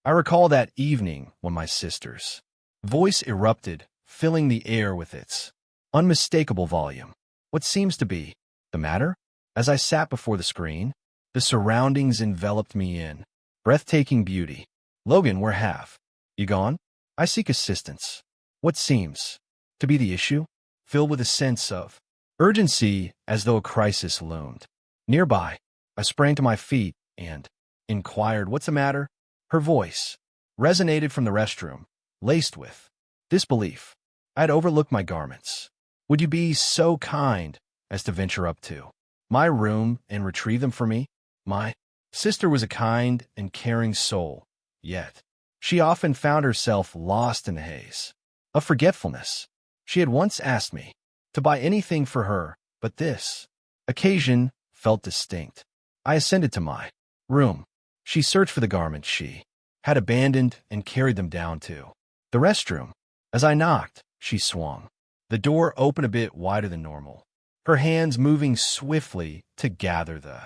I recall that evening when my sister's voice erupted, filling the air with its unmistakable volume. What seems to be the matter? As I sat before the screen, the surroundings enveloped me in breathtaking beauty. Logan, where have you gone? I seek assistance. What seems to be the issue? Filled with a sense of urgency as though a crisis loomed. Nearby, I sprang to my feet and inquired, "What's the matter?" Her voice resonated from the restroom, laced with disbelief. I had overlooked my garments. "Would you be so kind as to venture up to my room and retrieve them for me?" My sister was a kind and caring soul, yet she often found herself lost in the haze of forgetfulness. She had once asked me to buy anything for her, but this occasion felt distinct. I ascended to my room. She searched for the garments she had abandoned and carried them down to the restroom. As I knocked, she swung the door open a bit wider than normal, her hands moving swiftly to gather the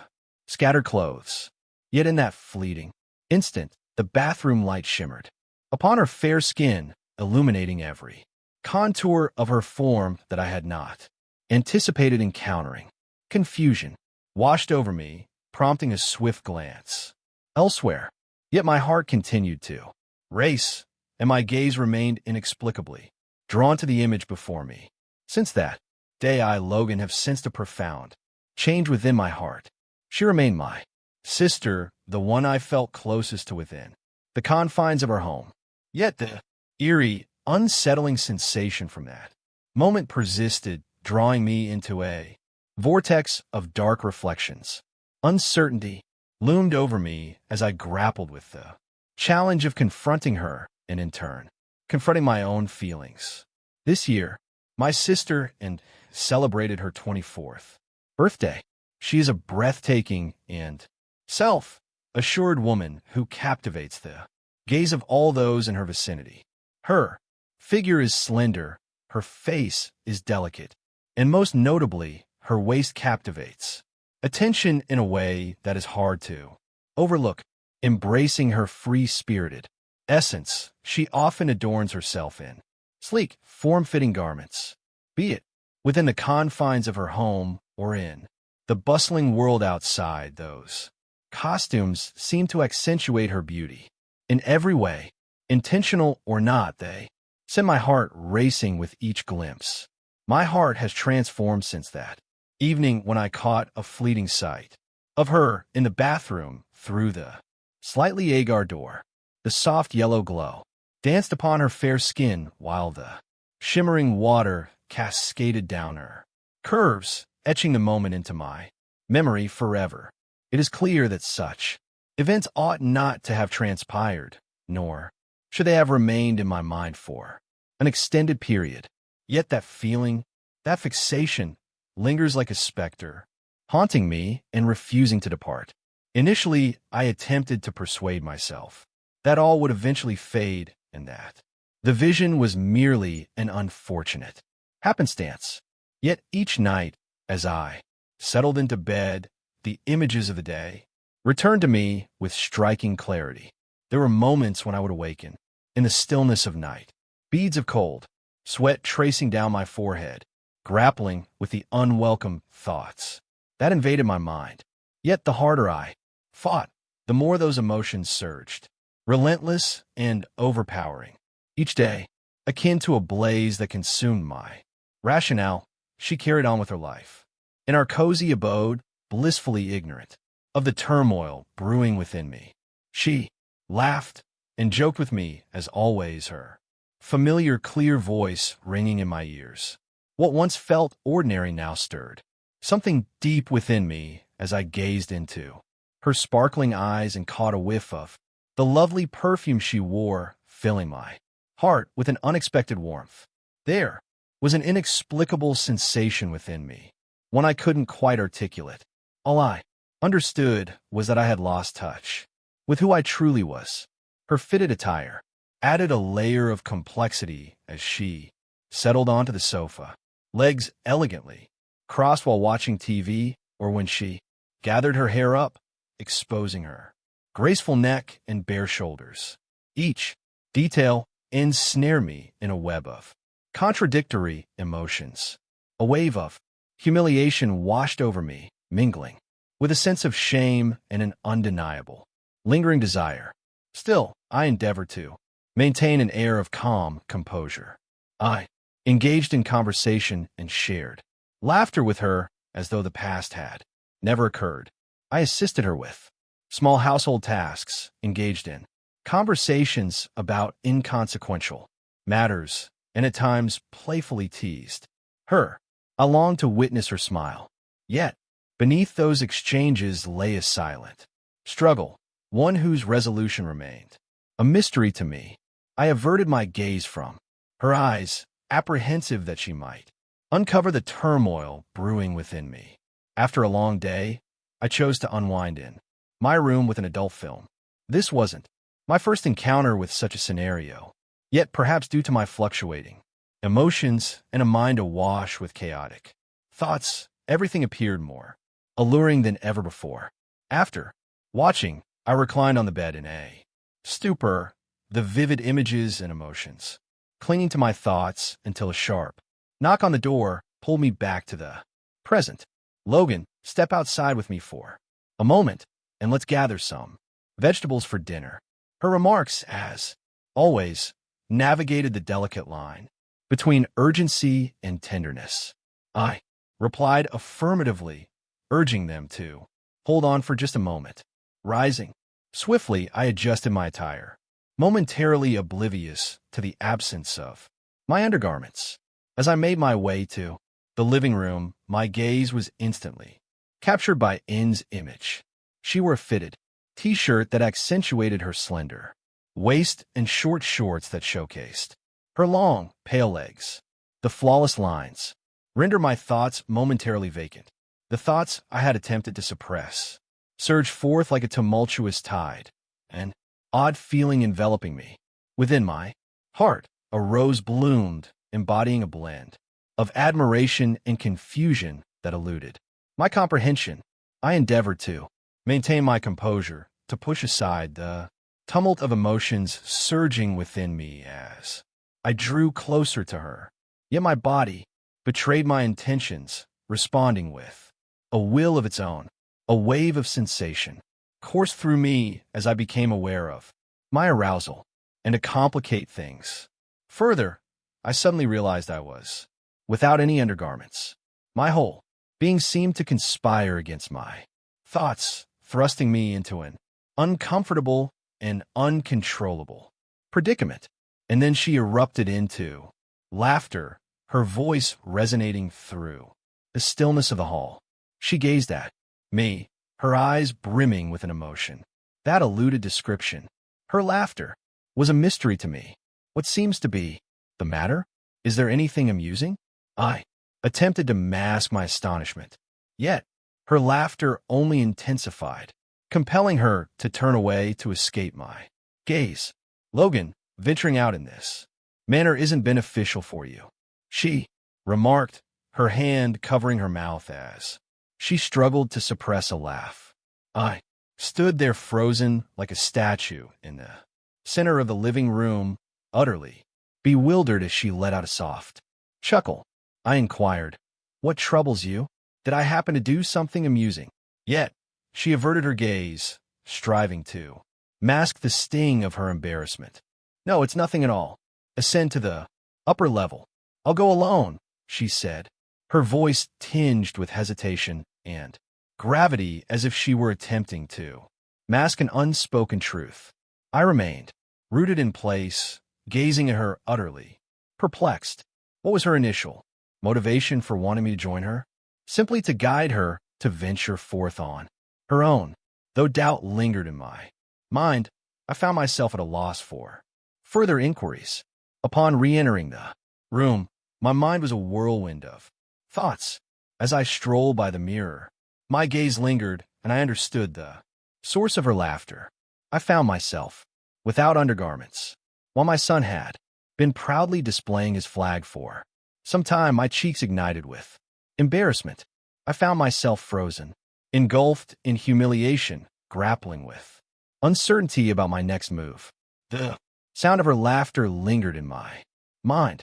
scattered clothes. Yet in that fleeting instant, the bathroom light shimmered upon her fair skin, illuminating every contour of her form that I had not anticipated encountering. Confusion washed over me, prompting a swift glance elsewhere. Yet my heart continued to race, and my gaze remained inexplicably drawn to the image before me. Since that day, Logan, have sensed a profound change within my heart. She remained my sister, the one I felt closest to within the confines of her home. Yet the eerie, unsettling sensation from that moment persisted, drawing me into a vortex of dark reflections. Uncertainty loomed over me as I grappled with the challenge of confronting her and, in turn, confronting my own feelings. This year, my sister and celebrated her 24th birthday. She is a breathtaking and self-assured woman who captivates the gaze of all those in her vicinity. Her figure is slender, her face is delicate, and most notably, her waist captivates attention in a way that is hard to overlook. Embracing her free-spirited essence, she often adorns herself in sleek, form-fitting garments, be it within the confines of her home or in the bustling world outside. Those costumes seem to accentuate her beauty in every way, intentional or not. They send my heart racing with each glimpse. My heart has transformed since that evening when I caught a fleeting sight of her in the bathroom through the slightly ajar door. The soft yellow glow danced upon her fair skin while the shimmering water cascaded down her curves, etching the moment into my memory forever. It is clear that such events ought not to have transpired, nor should they have remained in my mind for an extended period. Yet that feeling, that fixation, lingers like a specter, haunting me and refusing to depart. Initially, I attempted to persuade myself that all would eventually fade and that the vision was merely an unfortunate happenstance. Yet each night, as I settled into bed, the images of the day returned to me with striking clarity. There were moments when I would awaken in the stillness of night, beads of cold sweat tracing down my forehead, grappling with the unwelcome thoughts that invaded my mind. Yet the harder I fought, the more those emotions surged, relentless and overpowering. Each day, akin to a blaze that consumed my rationale, she carried on with her life. In our cozy abode, blissfully ignorant of the turmoil brewing within me, she laughed and joked with me as always, her familiar clear voice ringing in my ears. What once felt ordinary now stirred something deep within me as I gazed into her sparkling eyes and caught a whiff of the lovely perfume she wore, filling my heart with an unexpected warmth. There was an inexplicable sensation within me, one I couldn't quite articulate. All I understood was that I had lost touch with who I truly was. Her fitted attire added a layer of complexity as she settled onto the sofa, legs elegantly crossed while watching TV, or when she gathered her hair up, exposing her graceful neck and bare shoulders. Each detail ensnare me in a web of contradictory emotions. A wave of humiliation washed over me, mingling with a sense of shame and an undeniable, lingering desire. Still, I endeavored to maintain an air of calm composure. I engaged in conversation and shared laughter with her as though the past had never occurred. I assisted her with small household tasks, engaged in conversations about inconsequential matters, and at times playfully teased her. I longed to witness her smile. Yet, beneath those exchanges lay a silent struggle, one whose resolution remained a mystery to me. I averted my gaze from her eyes, apprehensive that she might uncover the turmoil brewing within me. After a long day, I chose to unwind in my room with an adult film. This wasn't my first encounter with such a scenario, yet perhaps due to my fluctuating emotions and a mind awash with chaotic thoughts, everything appeared more alluring than ever before. After watching, I reclined on the bed in a stupor, the vivid images and emotions clinging to my thoughts until a sharp knock on the door pulled me back to the present. "Logan, step outside with me for a moment, and let's gather some vegetables for dinner." Her remarks, as always, navigated the delicate line between urgency and tenderness. I replied affirmatively, urging them to hold on for just a moment. Rising swiftly, I adjusted my attire, momentarily oblivious to the absence of my undergarments. As I made my way to the living room, my gaze was instantly captured by N's image. She wore a fitted t-shirt that accentuated her slender waist and short shorts that showcased her long, pale legs. The flawless lines rendered my thoughts momentarily vacant. The thoughts I had attempted to suppress surged forth like a tumultuous tide, an odd feeling enveloping me. Within my heart, a rose bloomed, embodying a blend of admiration and confusion that eluded my comprehension. I endeavored to maintain my composure, to push aside the tumult of emotions surging within me as I drew closer to her. Yet my body betrayed my intentions, responding with a will of its own. A wave of sensation coursed through me as I became aware of my arousal, and to complicate things further, I suddenly realized I was without any undergarments. My whole being seemed to conspire against my thoughts, thrusting me into an uncomfortable and uncontrollable predicament. And then she erupted into laughter, her voice resonating through the stillness of the hall. She gazed at me, her eyes brimming with an emotion that eluded description. Her laughter was a mystery to me. "What seems to be the matter? Is there anything amusing?" I attempted to mask my astonishment. Yet, her laughter only intensified, compelling her to turn away to escape my gaze. "Logan, venturing out in this manner isn't beneficial for you," she remarked, her hand covering her mouth as she struggled to suppress a laugh. I stood there frozen like a statue in the center of the living room, utterly bewildered as she let out a soft chuckle. I inquired, "What troubles you? Did I happen to do something amusing?" Yet, she averted her gaze, striving to mask the sting of her embarrassment. "No, it's nothing at all. Ascend to the upper level. I'll go alone," she said, her voice tinged with hesitation and gravity as if she were attempting to mask an unspoken truth. I remained rooted in place, gazing at her utterly perplexed. What was her initial motivation for wanting me to join her? Simply to guide her to venture forth on her own. Though doubt lingered in my mind, I found myself at a loss for further inquiries. Upon re-entering the room, my mind was a whirlwind of thoughts. As I strolled by the mirror, my gaze lingered, and I understood the source of her laughter. I found myself without undergarments, while my son had been proudly displaying his flag for some time. My cheeks ignited with embarrassment. I found myself frozen, engulfed in humiliation, grappling with uncertainty about my next move. The Sound of her laughter lingered in my mind.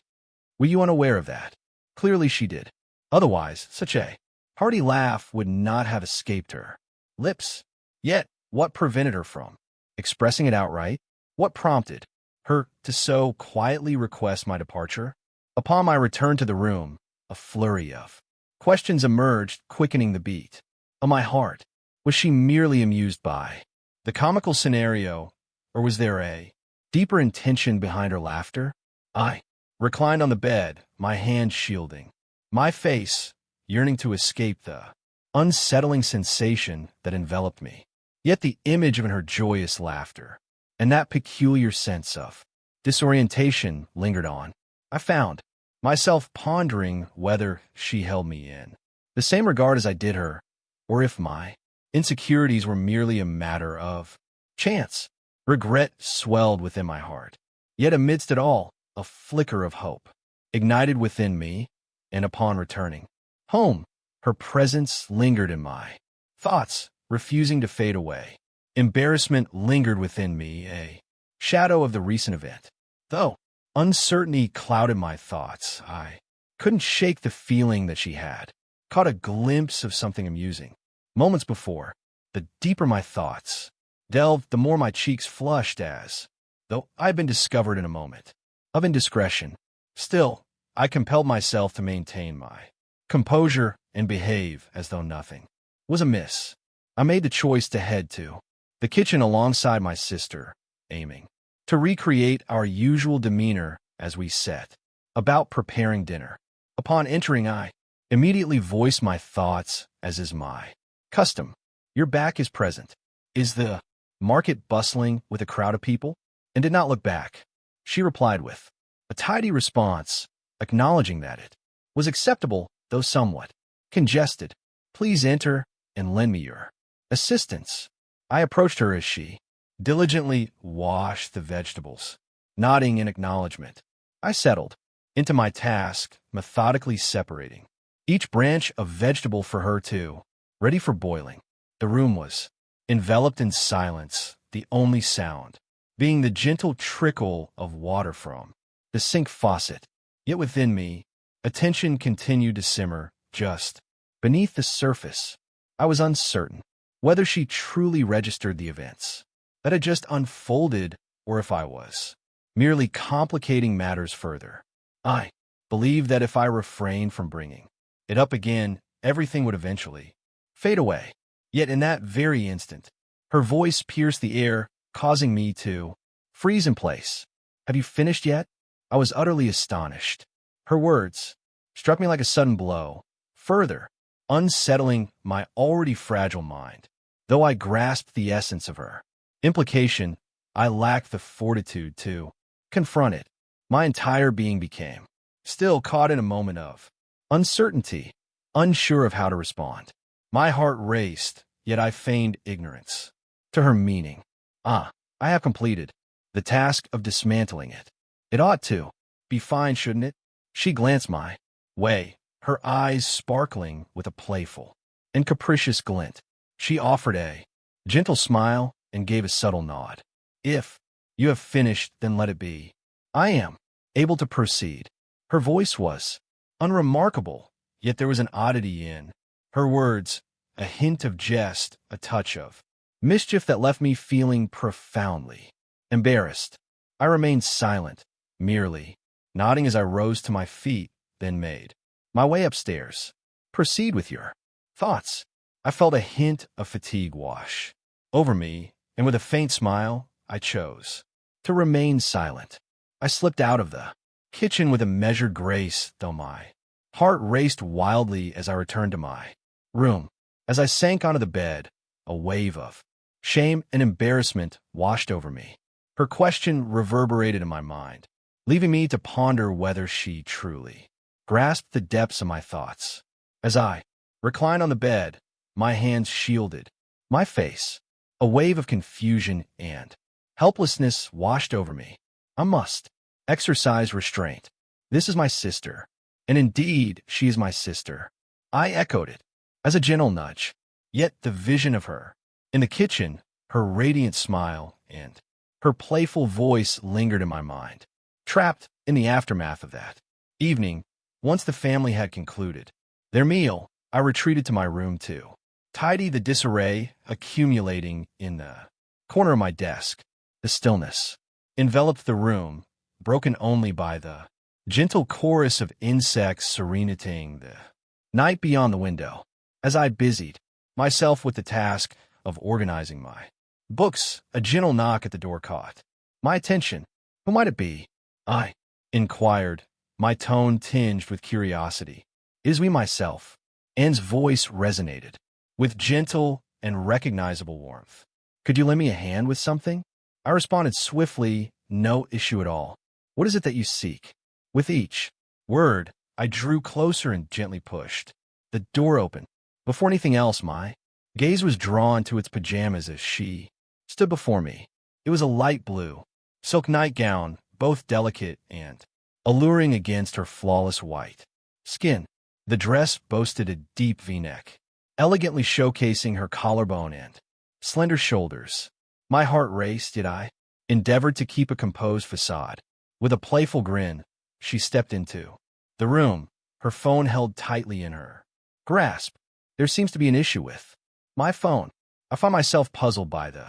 Were you unaware of that? Clearly she did. Otherwise, such a hearty laugh would not have escaped her lips. Yet, what prevented her from expressing it outright? What prompted her to so quietly request my departure? Upon my return to the room, a flurry of questions emerged, quickening the beat of my heart. Was she merely amused by the comical scenario, or was there a deeper intention behind her laughter? I reclined on the bed, my hand shielding my face, yearning to escape the unsettling sensation that enveloped me. Yet the image of her joyous laughter and that peculiar sense of disorientation lingered on. I found myself pondering whether she held me in the same regard as I did her, or if my insecurities were merely a matter of chance. Regret swelled within my heart. Yet amidst it all, a flicker of hope ignited within me, and upon returning home, her presence lingered in my thoughts, refusing to fade away. Embarrassment lingered within me, a shadow of the recent event. Though uncertainty clouded my thoughts, I couldn't shake the feeling that she had caught a glimpse of something amusing. Moments before, the deeper my thoughts delved, the more my cheeks flushed as though I'd been discovered in a moment of indiscretion. Still, I compelled myself to maintain my composure and behave as though nothing was amiss. I made the choice to head to the kitchen alongside my sister, aiming to recreate our usual demeanor as we set about preparing dinner. Upon entering, I immediately voiced my thoughts, as is my custom. Your back is present. Is the market bustling with a crowd of people? And did not look back. She replied with a tidy response, acknowledging that it was acceptable, though somewhat congested. Please enter and lend me your assistance. I approached her as she diligently washed the vegetables. Nodding in acknowledgement, I settled into my task, methodically separating each branch of vegetable for her too, ready for boiling. The room was enveloped in silence, the only sound being the gentle trickle of water from the sink faucet. Yet within me, attention continued to simmer just beneath the surface. I was uncertain whether she truly registered the events that had just unfolded, or if I was merely complicating matters further. I believed that if I refrained from bringing it up again, everything would eventually fade away. Yet in that very instant, her voice pierced the air, causing me to freeze in place. Have you finished yet? I was utterly astonished. Her words struck me like a sudden blow, further unsettling my already fragile mind. Though I grasped the essence of her implication, I lacked the fortitude to confront it. My entire being became still caught in a moment of uncertainty, unsure of how to respond. My heart raced, yet I feigned ignorance to her meaning. I have completed the task of dismantling it. It ought to be fine, shouldn't it? She glanced my way, her eyes sparkling with a playful and capricious glint. She offered a gentle smile and gave a subtle nod. If you have finished, then let it be. I am able to proceed. Her voice was unremarkable, yet there was an oddity in her words, a hint of jest, a touch of mischief that left me feeling profoundly embarrassed. I remained silent, merely nodding as I rose to my feet, then made my way upstairs. Proceed with your thoughts. I felt a hint of fatigue wash over me, and with a faint smile, I chose to remain silent. I slipped out of the kitchen with a measured grace, though my heart raced wildly as I returned to my room. As I sank onto the bed, a wave of shame and embarrassment washed over me. Her question reverberated in my mind, leaving me to ponder whether she truly grasped the depths of my thoughts. As I reclined on the bed, my hands shielded my face, a wave of confusion and helplessness washed over me. I must exercise restraint. This is my sister, and indeed she is my sister. I echoed it as a gentle nudge. Yet the vision of her in the kitchen, her radiant smile, and Her playful voice lingered in my mind. Trapped in the aftermath of that evening, once the family had concluded their meal, I retreated to my room to tidy the disarray accumulating in the corner of my desk. The stillness enveloped the room, broken only by the gentle chorus of insects serenading the night beyond the window. As I busied myself with the task of organizing my books, a gentle knock at the door caught my attention. Who might it be? I inquired, my tone tinged with curiosity. It is me myself. Anne's voice resonated with gentle and recognizable warmth. Could you lend me a hand with something? I responded swiftly, no issue at all. What is it that you seek? With each word, I drew closer and gently pushed the door open. Before anything else, my gaze was drawn to its pajamas as she stood before me. It was a light blue silk nightgown, both delicate and alluring against her flawless white skin. The dress boasted a deep V-neck, elegantly showcasing her collarbone and slender shoulders. My heart raced, yet I endeavored to keep a composed facade. With a playful grin, she stepped into the room, her phone held tightly in her grasp. There seems to be an issue with my phone. I find myself puzzled by the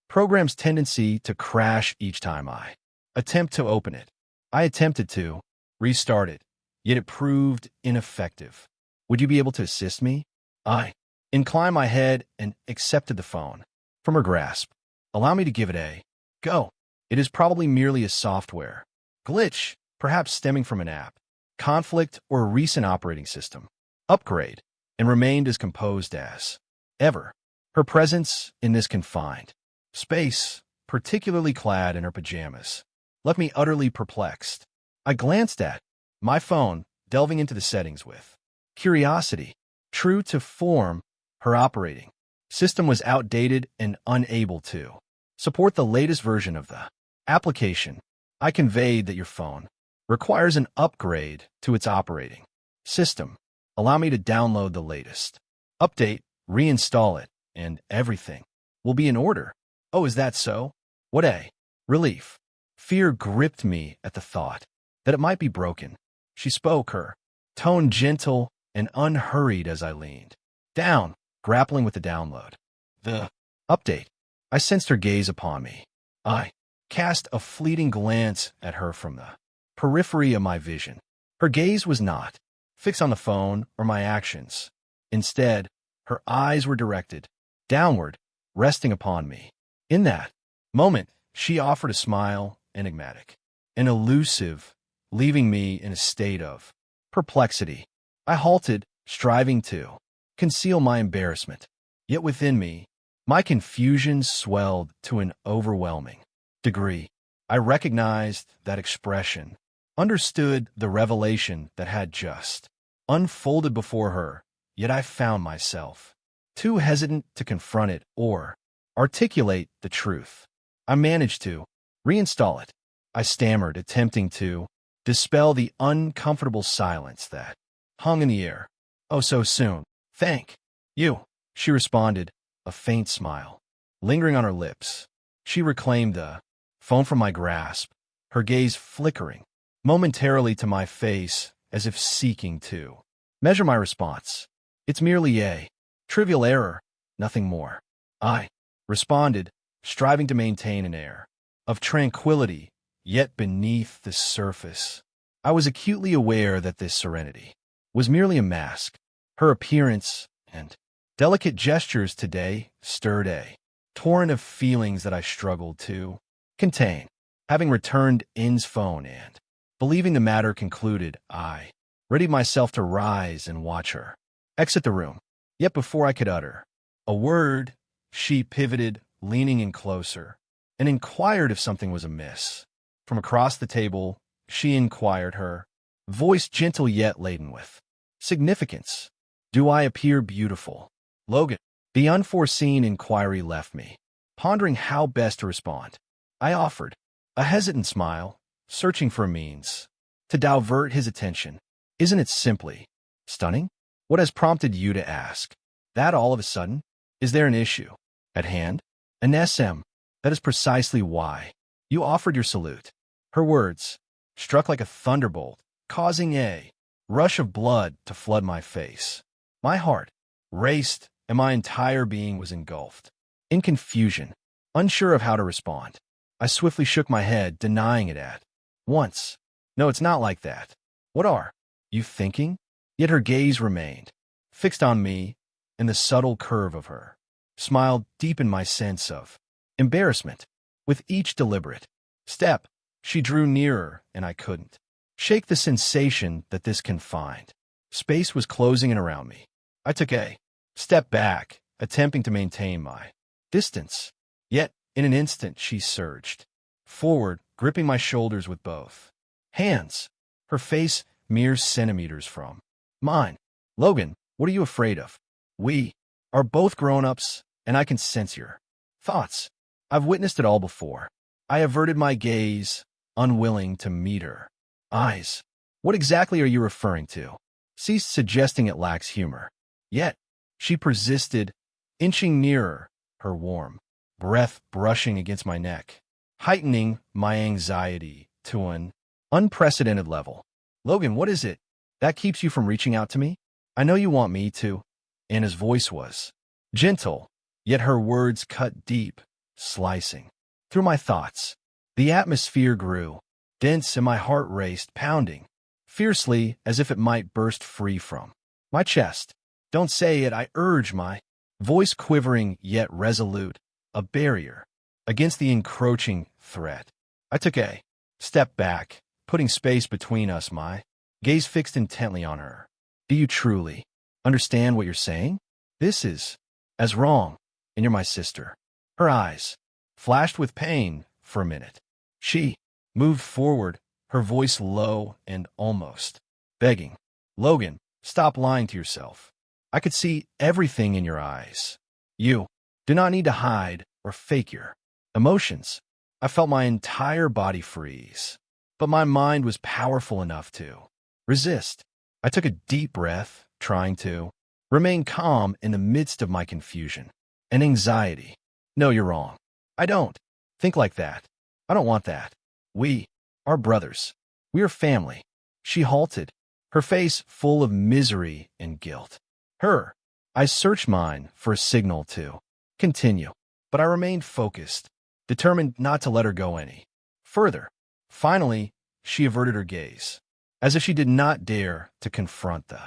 program's tendency to crash each time I attempt to open it. I attempted to restart it, yet it proved ineffective. Would you be able to assist me? I inclined my head and accepted the phone from her grasp. Allow me to give it a go. It is probably merely a software glitch, perhaps stemming from an app conflict or a recent operating system upgrade, and remained as composed as ever. Her presence in this confined space, particularly clad in her pajamas, left me utterly perplexed. I glanced at my phone, delving into the settings with curiosity. True to form, her operating system was outdated and unable to support the latest version of the application. I conveyed that your phone requires an upgrade to its operating system. Allow me to download the latest update, reinstall it, and everything will be in order. Oh, is that so? What a relief. Fear gripped me at the thought that it might be broken. She spoke, her tone gentle and unhurried as I leaned down, grappling with the download. The update. I sensed her gaze upon me. I cast a fleeting glance at her from the periphery of my vision. Her gaze was not fixed on the phone or my actions. Instead, her eyes were directed downward, resting upon me. In that moment, she offered a smile, enigmatic and elusive, leaving me in a state of perplexity. I halted, striving to conceal my embarrassment. Yet within me, my confusion swelled to an overwhelming degree. I recognized that expression, understood the revelation that had just unfolded before her, yet I found myself too hesitant to confront it or articulate the truth. I managed to reinstall it. I stammered, attempting to dispel the uncomfortable silence that hung in the air. Oh, so soon. Thank you, she responded, a faint smile lingering on her lips. She reclaimed the phone from my grasp, her gaze flickering momentarily to my face as if seeking to measure my response. It's merely a trivial error, nothing more. I responded, striving to maintain an air of tranquility, yet beneath the surface, I was acutely aware that this serenity was merely a mask. Her appearance and delicate gestures today stirred a torrent of feelings that I struggled to contain. Having returned In's phone and believing the matter concluded, I readied myself to rise and watch her exit the room. Yet before I could utter a word, she pivoted, leaning in closer, and inquired if something was amiss. From across the table, she inquired, her voice gentle yet laden with significance. Do I appear beautiful, Logan? The unforeseen inquiry left me pondering how best to respond. I offered a hesitant smile, searching for a means to divert his attention. Isn't it simply stunning? What has prompted you to ask that all of a sudden? Is there an issue at hand? An SM? That is precisely why You offered your salute. Her words struck like a thunderbolt, causing a rush of blood to flood my face. My heart raced, and my entire being was engulfed. In confusion, unsure of how to respond, I swiftly shook my head, denying it at once. No, it's not like that. What are you thinking? Yet her gaze remained fixed on me, and the subtle curve of her smile deepened my sense of embarrassment. With each deliberate step, she drew nearer, and I couldn't shake the sensation that this confined space was closing in around me. I took a step back, attempting to maintain my distance. Yet, in an instant, she surged forward, gripping my shoulders with both hands, her face mere centimeters from mine. Logan, what are you afraid of? We are both grown-ups, and I can sense your thoughts. I've witnessed it all before. I averted my gaze, unwilling to meet her eyes. What exactly are you referring to? Ceased suggesting it lacks humor. Yet, she persisted, inching nearer, her warm breath brushing against my neck, heightening my anxiety to an unprecedented level. Logan, what is it that keeps you from reaching out to me? I know you want me to. Anna's voice was gentle, yet her words cut deep, slicing through my thoughts. The atmosphere grew dense, and my heart raced, pounding fiercely as if it might burst free from my chest. Don't say it, I urge, my voice quivering yet resolute, a barrier against the encroaching threat. I took a step back, putting space between us, my gaze fixed intently on her. Do you truly understand what you're saying? This is as wrong, and you're my sister. Her eyes flashed with pain for a minute. She moved forward, her voice low and almost begging. Logan, stop lying to yourself. I could see everything in your eyes. You do not need to hide or fake your emotions. I felt my entire body freeze, but my mind was powerful enough to resist. I took a deep breath, trying to remain calm in the midst of my confusion and anxiety. No, you're wrong. I don't think like that. I don't want that. We are brothers. We are family. She halted, her face full of misery and guilt. I searched mine for a signal to continue, but I remained focused, determined not to let her go any further. Finally, she averted her gaze, as if she did not dare to confront the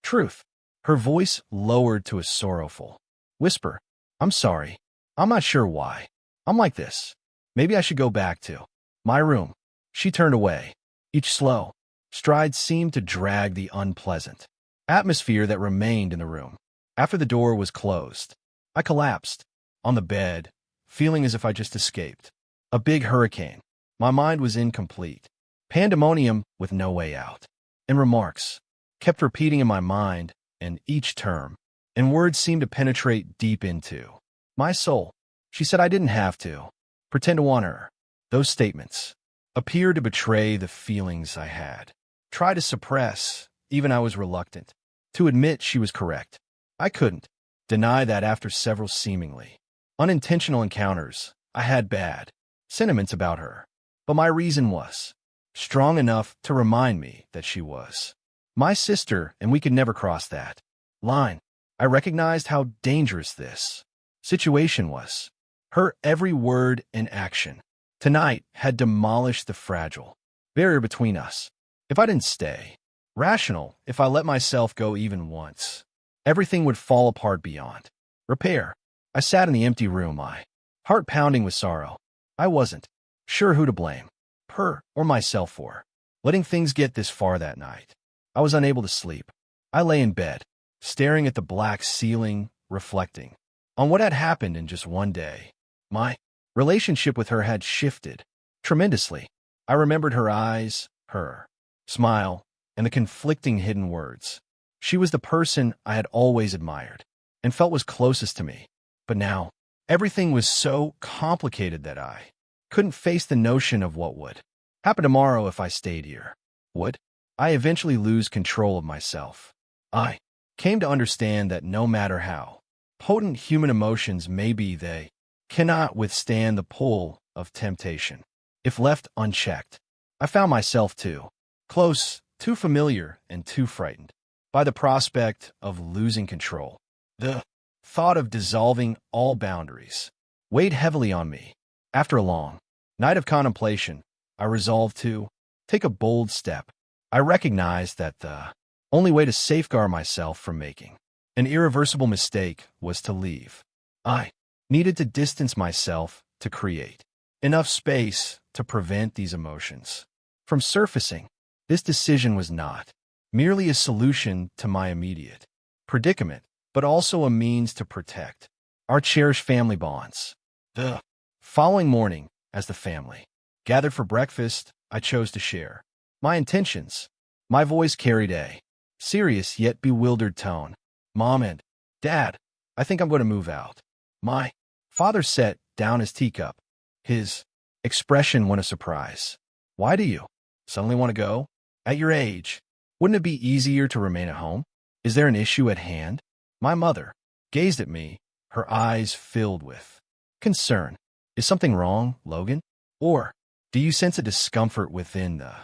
truth. Her voice lowered to a sorrowful whisper. I'm sorry. I'm not sure why I'm like this. Maybe I should go back to my room. She turned away. Each slow stride seemed to drag the unpleasant atmosphere that remained in the room. After the door was closed, I collapsed on the bed, feeling as if I just escaped a big hurricane. My mind was incomplete, pandemonium with no way out, and remarks kept repeating in my mind, and each term and word seemed to penetrate deep into my soul. She said I didn't have to pretend to want her. Those statements appeared to betray the feelings I had tried to suppress. Even I was reluctant to admit she was correct. I couldn't deny that after several seemingly unintentional encounters, I had bad sentiments about her. But my reason was strong enough to remind me that she was my sister, and we could never cross that line. I recognized how dangerous this situation was. Her every word and action tonight had demolished the fragile barrier between us. If I didn't stay rational, if I let myself go even once, everything would fall apart beyond repair. I sat in the empty room, my heart pounding with sorrow. I wasn't sure who to blame, her or myself, for letting things get this far that night. I was unable to sleep. I lay in bed, staring at the black ceiling, reflecting on what had happened in just one day. My relationship with her had shifted tremendously. I remembered her eyes, her smile, and the conflicting hidden words. She was the person I had always admired and felt was closest to me. But now, everything was so complicated that I couldn't face the notion of what would happen tomorrow if I stayed here. Would I eventually lose control of myself? I came to understand that no matter how potent human emotions may be, they cannot withstand the pull of temptation. If left unchecked, I found myself too close, too familiar, and too frightened by the prospect of losing control. The thought of dissolving all boundaries weighed heavily on me. After a long night of contemplation, I resolved to take a bold step. I recognized that the only way to safeguard myself from making an irreversible mistake was to leave. I needed to distance myself to create enough space to prevent these emotions from surfacing. This decision was not merely a solution to my immediate predicament, but also a means to protect our cherished family bonds. The following morning, as the family gathered for breakfast, I chose to share my intentions. My voice carried a serious yet bewildered tone. Mom and Dad, I think I'm going to move out. My father set down his teacup. His expression went a surprise. Why do you suddenly want to go? At your age, wouldn't it be easier to remain at home? Is there an issue at hand? My mother gazed at me, her eyes filled with concern. Is something wrong, Logan? Or do you sense a discomfort within the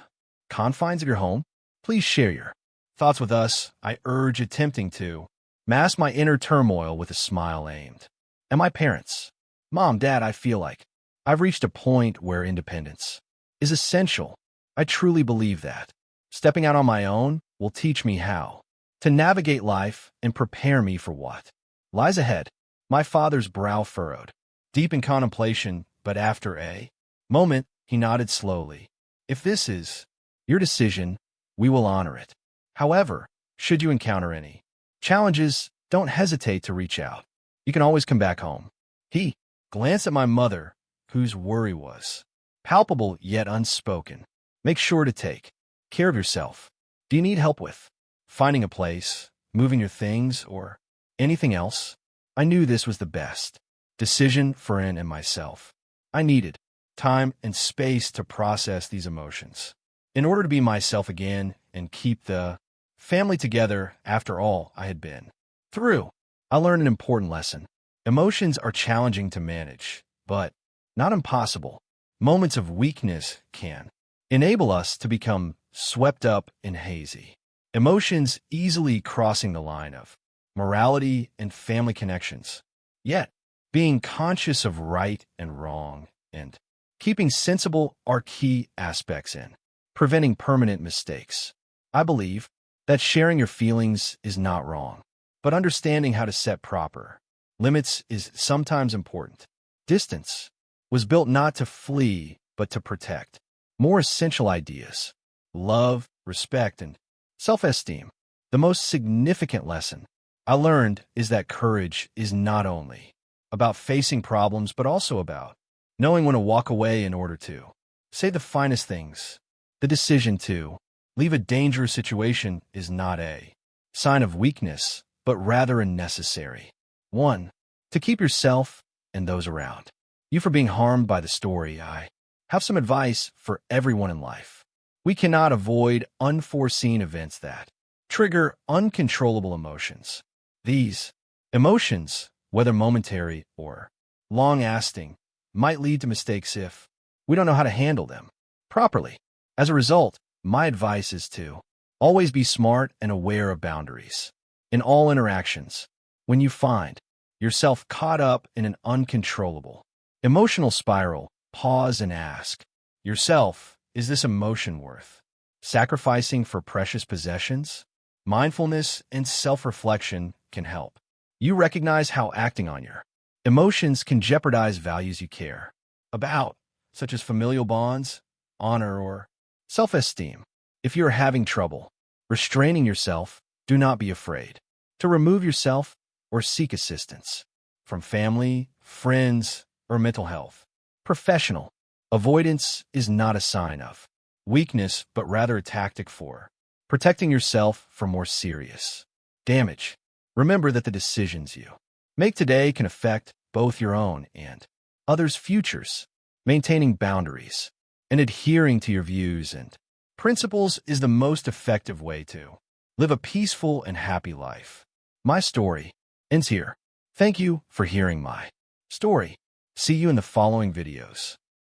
confines of your home? Please share your thoughts with us, I urge, attempting to mask my inner turmoil with a smile aimed at my parents. Mom, Dad, I feel like I've reached a point where independence is essential. I truly believe that stepping out on my own will teach me how to navigate life and prepare me for what lies ahead. My father's brow furrowed, deep in contemplation, but after a moment, he nodded slowly. If this is your decision, we will honor it. However, should you encounter any challenges, don't hesitate to reach out. You can always come back home. He glanced at my mother, whose worry was palpable yet unspoken. Make sure to take care of yourself. Do you need help with finding a place, moving your things, or anything else? I knew this was the best decision for Anne and myself. I needed time and space to process these emotions in order to be myself again and keep the family together after all I had been through. I learned an important lesson. Emotions are challenging to manage, but not impossible. Moments of weakness can enable us to become swept up in hazy emotions, easily crossing the line of morality and family connections. Yet, being conscious of right and wrong and keeping sensible are key aspects in preventing permanent mistakes. I believe that sharing your feelings is not wrong, but understanding how to set proper limits is sometimes important. Distance was built not to flee, but to protect more essential ideas: love, respect, and self-esteem. The most significant lesson I learned is that courage is not only about facing problems, but also about knowing when to walk away in order to say the finest things. The decision to leave a dangerous situation is not a sign of weakness, but rather a necessary one to keep yourself and those around you from being harmed by the story. I have some advice for everyone in life. We cannot avoid unforeseen events that trigger uncontrollable emotions. These emotions, whether momentary or long-lasting, might lead to mistakes if we don't know how to handle them properly. As a result, my advice is to always be smart and aware of boundaries in all interactions. When you find yourself caught up in an uncontrollable emotional spiral, pause and ask yourself, is this emotion worth sacrificing for precious possessions? Mindfulness and self-reflection can help you recognize how acting on your emotions can jeopardize values you care about, such as familial bonds, honor, or self-esteem. If you are having trouble restraining yourself, do not be afraid to remove yourself or seek assistance from family, friends, or mental health professional. Avoidance is not a sign of weakness, but rather a tactic for protecting yourself from more serious damage. Remember that the decisions you make today can affect both your own and others' futures. Maintaining boundaries and adhering to your views and principles is the most effective way to live a peaceful and happy life. My story ends here. Thank you for hearing my story. See you in the following videos.